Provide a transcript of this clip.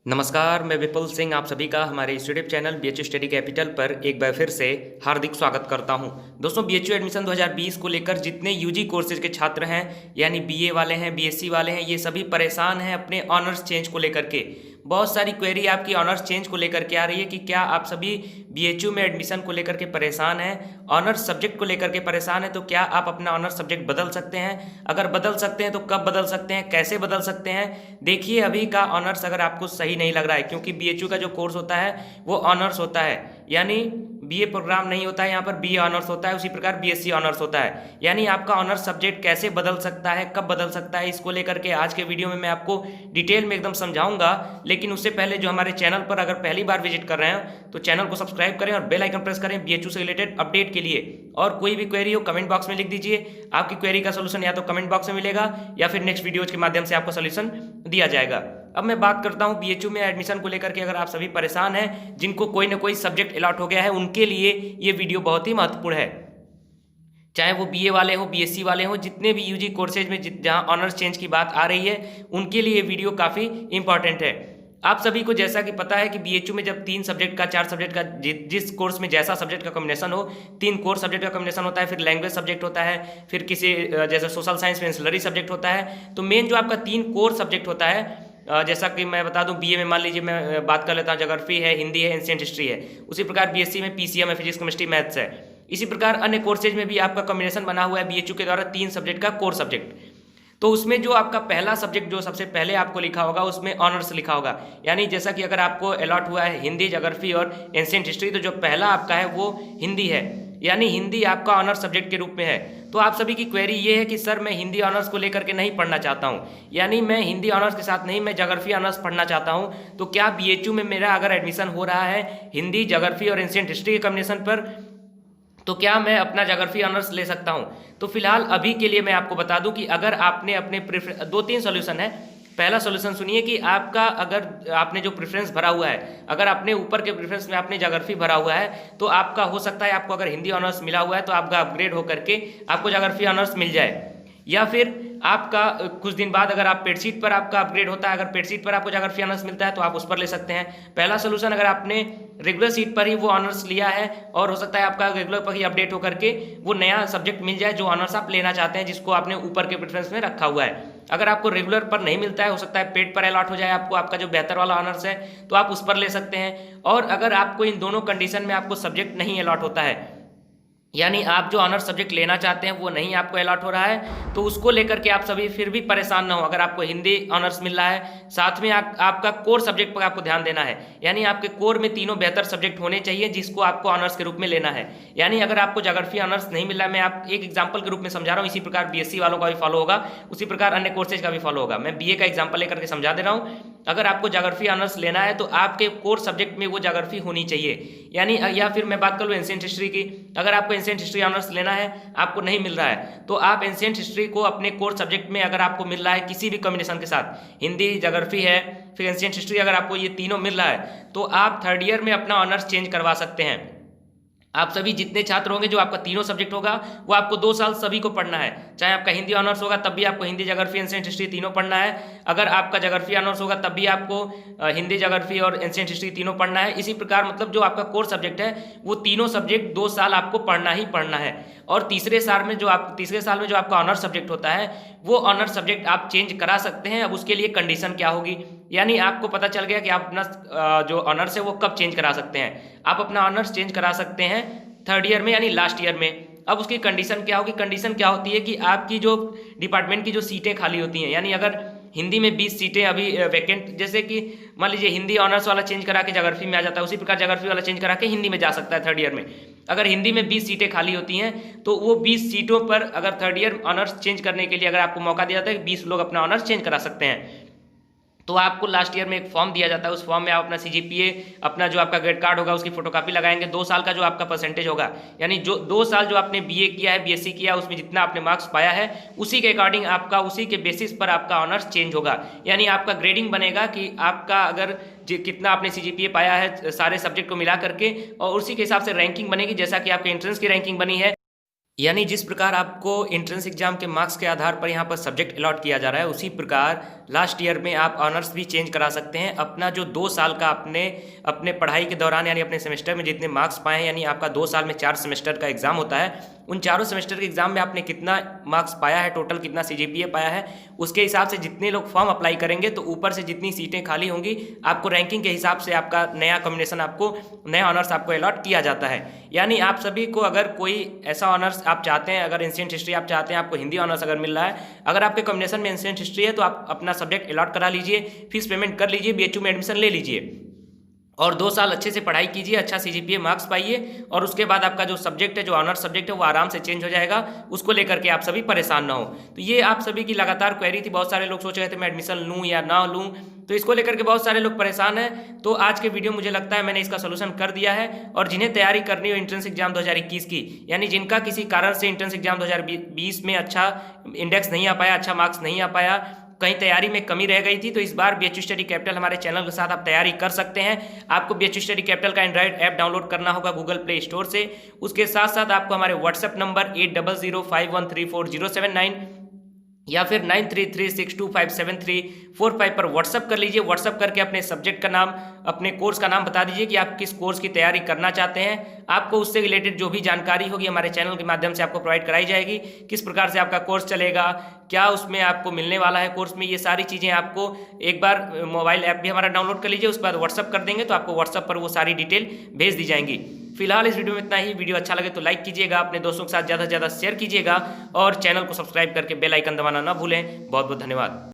नमस्कार, मैं विपुल सिंह आप सभी का हमारे इस YouTube channel BHU study capital पर एक बार फिर से हार्दिक स्वागत करता हूं। दोस्तों, बीएचयू एडमिशन 2020 को लेकर जितने यूजी कोर्सेज के छात्र हैं यानी बीए वाले हैं, बीएससी वाले हैं, ये सभी परेशान हैं अपने ऑनर्स चेंज को लेकर के। बहुत सारी क्वेरी आपकी ऑनर्स चेंज को लेकर के आ रही है कि क्या आप सभी बीएचयू में एडमिशन को लेकर के परेशान हैं, ऑनर्स सब्जेक्ट को लेकर के परेशान हैं, तो क्या आप अपना ऑनर्स सब्जेक्ट बदल सकते हैं? अगर बदल सकते हैं तो कब बदल सकते हैं, कैसे बदल सकते हैं? देखिए, अभी का ऑनर्स अगर आपको सही नहीं लग रहा है, क्योंकि बीएचयू का जो कोर्स होता है वो ऑनर्स होता है, यानी बीए प्रोग्राम नहीं होता है, यहाँ पर बीए ऑनर्स होता है, उसी प्रकार बीएससी ऑनर्स होता है। यानी आपका ऑनर्स सब्जेक्ट कैसे बदल सकता है, कब बदल सकता है, इसको लेकर के आज के वीडियो में मैं आपको डिटेल में एकदम समझाऊंगा। लेकिन उससे पहले जो हमारे चैनल पर अगर पहली बार विजिट कर रहे हैं तो चैनल को सब्सक्राइब करें और बेल आइकन प्रेस करें बीएचयू से रिलेटेड अपडेट के लिए। और कोई भी क्वेरी हो कमेंट बॉक्स में लिख दीजिए, आपकी क्वेरी का सोल्यूशन या तो कमेंट बॉक्स में मिलेगा या फिर नेक्स्ट वीडियोज के माध्यम से आपको सोल्यूशन दिया जाएगा। अब मैं बात करता हूं बीएचयू में एडमिशन को लेकर के। अगर आप सभी परेशान हैं, जिनको कोई ना कोई सब्जेक्ट अलॉट हो गया है, उनके लिए ये वीडियो बहुत ही महत्वपूर्ण है। चाहे वो बीए वाले हो, बीएससी वाले हो, जितने भी यूजी कोर्सेज में जहां ऑनर्स चेंज की बात आ रही है, उनके लिए ये वीडियो काफ़ी इंपॉर्टेंट है। आप सभी को जैसा कि पता है कि बीएचयू में जब 3 सब्जेक्ट का 4 सब्जेक्ट का जिस कोर्स में जैसा सब्जेक्ट का कॉम्बिनेशन हो, 3 कोर सब्जेक्ट का कॉम्बिनेशन होता है, फिर लैंग्वेज सब्जेक्ट होता है, फिर किसी जैसे सोशल साइंस में एंसिलरी सब्जेक्ट होता है। तो मेन जो आपका 3 कोर सब्जेक्ट होता है, जैसा कि मैं बता दूं, बीए में मान लीजिए मैं बात कर लेता हूं, ज्योग्राफी है, हिंदी है, एंशिएंट हिस्ट्री है। उसी प्रकार बीएससी में पीसीएम है, फिजिक्स केमिस्ट्री मैथ्स है। इसी प्रकार अन्य कोर्सेज में भी आपका कॉम्बिनेशन बना हुआ है बीएचयू के द्वारा 3 सब्जेक्ट का कोर सब्जेक्ट। तो उसमें जो आपका पहला सब्जेक्ट जो सबसे पहले आपको लिखा होगा, उसमें ऑनर्स लिखा होगा। यानी जैसा कि अगर आपको अलॉट हुआ है हिंदी, ज्योग्राफी और एंशिएंट हिस्ट्री, तो जो पहला आपका है वो हिंदी है, यानी हिंदी आपका ऑनर्स सब्जेक्ट के रूप में है। तो आप सभी की क्वेरी ये है कि सर मैं हिंदी ऑनर्स को लेकर के नहीं पढ़ना चाहता हूँ, यानी मैं हिंदी ऑनर्स के साथ नहीं, मैं ज्योग्राफी ऑनर्स पढ़ना चाहता हूँ। तो क्या बीएचयू में मेरा अगर एडमिशन हो रहा है हिंदी, ज्योग्राफी और एंशिएंट हिस्ट्री के कॉम्बिनेशन पर, तो क्या मैं अपना ज्योग्राफी ऑनर्स ले सकता हूं? तो फिलहाल अभी के लिए मैं आपको बता दूं कि अगर आपने अपने 2-3 सॉल्यूशन है। पहला सॉल्यूशन सुनिए कि आपका अगर आपने जो प्रेफरेंस भरा हुआ है, अगर अपने ऊपर के प्रेफरेंस में आपने ज्योग्राफी भरा हुआ है, तो आपका हो सकता है आपको अगर हिंदी ऑनर्स मिला हुआ है तो आपका अपग्रेड होकर के आपको ज्योग्राफी ऑनर्स मिल जाए। या फिर आपका कुछ दिन बाद अगर आप पेडशीट पर आपका अपग्रेड होता है, अगर पेडशीट पर आपको ज्योग्राफी ऑनर्स मिलता है तो आप उस पर ले सकते हैं। पहला सोल्यूशन, अगर आपने रेगुलर सीट पर ही वो ऑनर्स लिया है और हो सकता है आपका रेगुलर पर ही अपडेट होकर के वो नया सब्जेक्ट मिल जाए जो ऑनर्स आप लेना चाहते हैं, जिसको आपने ऊपर के प्रेफरेंस में रखा हुआ है। अगर आपको रेगुलर पर नहीं मिलता है, हो सकता है पेड पर अलॉट हो जाए आपको आपका जो बेहतर वाला ऑनर्स है, तो आप उस पर ले सकते हैं। और अगर आपको इन दोनों कंडीशन में आपको सब्जेक्ट नहीं अलॉट होता है, यानी आप जो ऑनर्स सब्जेक्ट लेना चाहते हैं वो नहीं आपको अलॉट हो रहा है, तो उसको लेकर के आप सभी फिर भी परेशान ना हो। अगर आपको हिंदी ऑनर्स मिल रहा है, साथ में आपका कोर सब्जेक्ट पर आपको ध्यान देना है, यानी आपके कोर में तीनों बेहतर सब्जेक्ट होने चाहिए जिसको आपको ऑनर्स के रूप में लेना है। यानी अगर आपको ज्योग्राफी ऑनर्स नहीं मिल रहा है, मैं आप एक एग्जाम्पल के रूप में समझा रहा हूँ, इसी प्रकार बीएससी वालों का भी फॉलो होगा, उसी प्रकार अन्य कोर्सेज का भी फॉलो होगा। मैं बीए का एग्जाम्पल लेकर के समझा दे रहा हूँ। अगर आपको ज्योग्राफी ऑनर्स लेना है तो आपके कोर सब्जेक्ट में वो ज्योग्राफी होनी चाहिए, यानी या फिर मैं बात करूँ एंशिएंट हिस्ट्री की। अगर आपको एंशिएंट हिस्ट्री ऑनर्स लेना है, आपको नहीं मिल रहा है, तो आप एंशिएंट हिस्ट्री को अपने कोर सब्जेक्ट में अगर आपको मिल रहा है किसी भी कॉम्बिनेशन के साथ, हिंदी, ज्योग्राफी है, फिर एंशिएंट हिस्ट्री, अगर आपको ये तीनों मिल रहा है, तो आप 3rd ईयर में अपना ऑनर्स चेंज करवा सकते हैं। आप सभी जितने छात्र होंगे जो आपका तीनों सब्जेक्ट होगा वो आपको 2 साल सभी को पढ़ना है। चाहे आपका हिंदी ऑनर्स होगा तब भी आपको हिंदी, ज्योग्राफी, एंशिएंट हिस्ट्री तीनों पढ़ना है। अगर आपका ज्योग्राफी ऑनर्स होगा तब भी आपको हिंदी, ज्योग्राफी और एंशिएंट हिस्ट्री तीनों पढ़ना है। इसी प्रकार मतलब जो आपका कोर सब्जेक्ट है वो तीनों सब्जेक्ट 2 साल आपको पढ़ना ही पढ़ना है। और तीसरे साल में जो आपका ऑनर्स सब्जेक्ट होता है वो ऑनर्स सब्जेक्ट आप चेंज करा सकते हैं। अब उसके लिए कंडीशन क्या होगी, यानी आपको पता चल गया कि आप अपना जो ऑनर्स है वो कब चेंज करा सकते हैं। आप अपना ऑनर्स चेंज करा सकते हैं 3rd ईयर में, यानी लास्ट ईयर में। अब उसकी कंडीशन क्या होगी? कंडीशन क्या होती है कि आपकी जो डिपार्टमेंट की जो सीटें खाली होती हैं, यानी अगर हिंदी में 20 सीटें अभी वैकेंट, जैसे कि मान लीजिए हिंदी ऑनर्स वाला चेंज करा के ज्योग्राफी में आ जाता है, उसी प्रकार ज्योग्राफी वाला चेंज करा के हिंदी में जा सकता है 3rd ईयर में। अगर हिंदी में 20 सीटें खाली होती हैं तो वो 20 सीटों पर अगर 3rd ईयर ऑनर्स चेंज करने के लिए अगर आपको मौका दिया जाता है, 20 लोग अपना ऑनर्स चेंज करा सकते हैं, तो आपको लास्ट ईयर में एक फॉर्म दिया जाता है। उस फॉर्म में आप अपना सीजीपीए, अपना जो आपका ग्रेड कार्ड होगा उसकी फोटोकॉपी लगाएंगे। 2 साल का जो आपका परसेंटेज होगा, यानी जो 2 साल जो आपने बीए किया है, बीएससी किया, उसमें जितना आपने मार्क्स पाया है उसी के अकॉर्डिंग आपका, उसी के बेसिस पर आपका ऑनर्स चेंज होगा। यानी आपका ग्रेडिंग बनेगा कि आपका अगर कितना आपने सीजीपीए पाया है सारे सब्जेक्ट को मिला करके, और उसी के हिसाब से रैंकिंग बनेगी, जैसा कि आपके एंट्रेंस की रैंकिंग बनी है। यानी जिस प्रकार आपको एंट्रेंस एग्जाम के मार्क्स के आधार पर यहाँ पर सब्जेक्ट अलॉट किया जा रहा है, उसी प्रकार लास्ट ईयर में आप ऑनर्स भी चेंज करा सकते हैं। अपना जो 2 साल का आपने अपने पढ़ाई के दौरान यानी अपने सेमेस्टर में जितने मार्क्स पाए हैं, यानी आपका 2 साल में 4 सेमेस्टर का एग्जाम होता है, उन चारों सेमेस्टर के एग्जाम में आपने कितना मार्क्स पाया है, टोटल कितना CGPA पाया है, उसके हिसाब से जितने लोग फॉर्म अप्लाई करेंगे तो ऊपर से जितनी सीटें खाली होंगी आपको रैंकिंग के हिसाब से आपका नया कॉम्बिनेशन आपको नया ऑनर्स आपको अलॉट किया जाता है। यानी आप सभी को अगर कोई ऐसा ऑनर्स आप चाहते हैं, अगर एंशिएंट हिस्ट्री आप चाहते हैं, आपको हिंदी ऑनर्स अगर मिल रहा है, अगर आपके कॉम्बिनेशन में एंशिएंट हिस्ट्री है तो आप अपना सब्जेक्ट अलॉट करा लीजिए, फीस पेमेंट कर लीजिए, BHU में एडमिशन ले लीजिए और 2 साल अच्छे से पढ़ाई कीजिए, अच्छा CGPA मार्क्स पाइए और उसके बाद आपका जो सब्जेक्ट है, जो ऑनर्स सब्जेक्ट है, वो आराम से चेंज हो जाएगा। उसको लेकर के आप सभी परेशान ना हो। तो ये आप सभी की लगातार क्वेरी थी। बहुत सारे लोग सोच रहे थे मैं एडमिशन लूँ या ना लूँ, तो इसको लेकर के बहुत सारे लोग परेशान हैं। तो आज के वीडियो मुझे लगता है मैंने इसका सोल्यूशन कर दिया है। और जिन्हें तैयारी करनी हो एंट्रेंस एग्जाम 2021 की, यानी जिनका किसी कारण से एंट्रेंस एग्जाम 2020 में अच्छा इंडेक्स नहीं आ पाया, अच्छा मार्क्स नहीं आ पाया, कहीं तैयारी में कमी रह गई थी, तो इस बार BHU स्टडी कैपिटल हमारे चैनल के साथ आप तैयारी कर सकते हैं। आपको BHU स्टडी कैपिटल का एंड्रॉइड ऐप डाउनलोड करना होगा गूगल प्ले स्टोर से। उसके साथ साथ आपको हमारे व्हाट्सएप नंबर 8005134079 या फिर 9336257345 पर व्हाट्सअप कर लीजिए। व्हाट्सअप करके अपने सब्जेक्ट का नाम, अपने कोर्स का नाम बता दीजिए कि आप किस कोर्स की तैयारी करना चाहते हैं। आपको उससे रिलेटेड जो भी जानकारी होगी हमारे चैनल के माध्यम से आपको प्रोवाइड कराई जाएगी। किस प्रकार से आपका कोर्स चलेगा, क्या उसमें आपको मिलने वाला है कोर्स में, ये सारी चीज़ें आपको एक बार मोबाइल ऐप भी हमारा डाउनलोड कर लीजिए, उसके बाद व्हाट्सअप कर देंगे तो आपको व्हाट्सअप पर वो सारी डिटेल भेज दी जाएंगी। फिलहाल इस वीडियो में इतना ही। वीडियो अच्छा लगे तो लाइक कीजिएगा, अपने दोस्तों के साथ ज़्यादा से ज़्यादा शेयर कीजिएगा और चैनल को सब्सक्राइब करके बेल आइकन दबाना ना भूलें। बहुत बहुत धन्यवाद।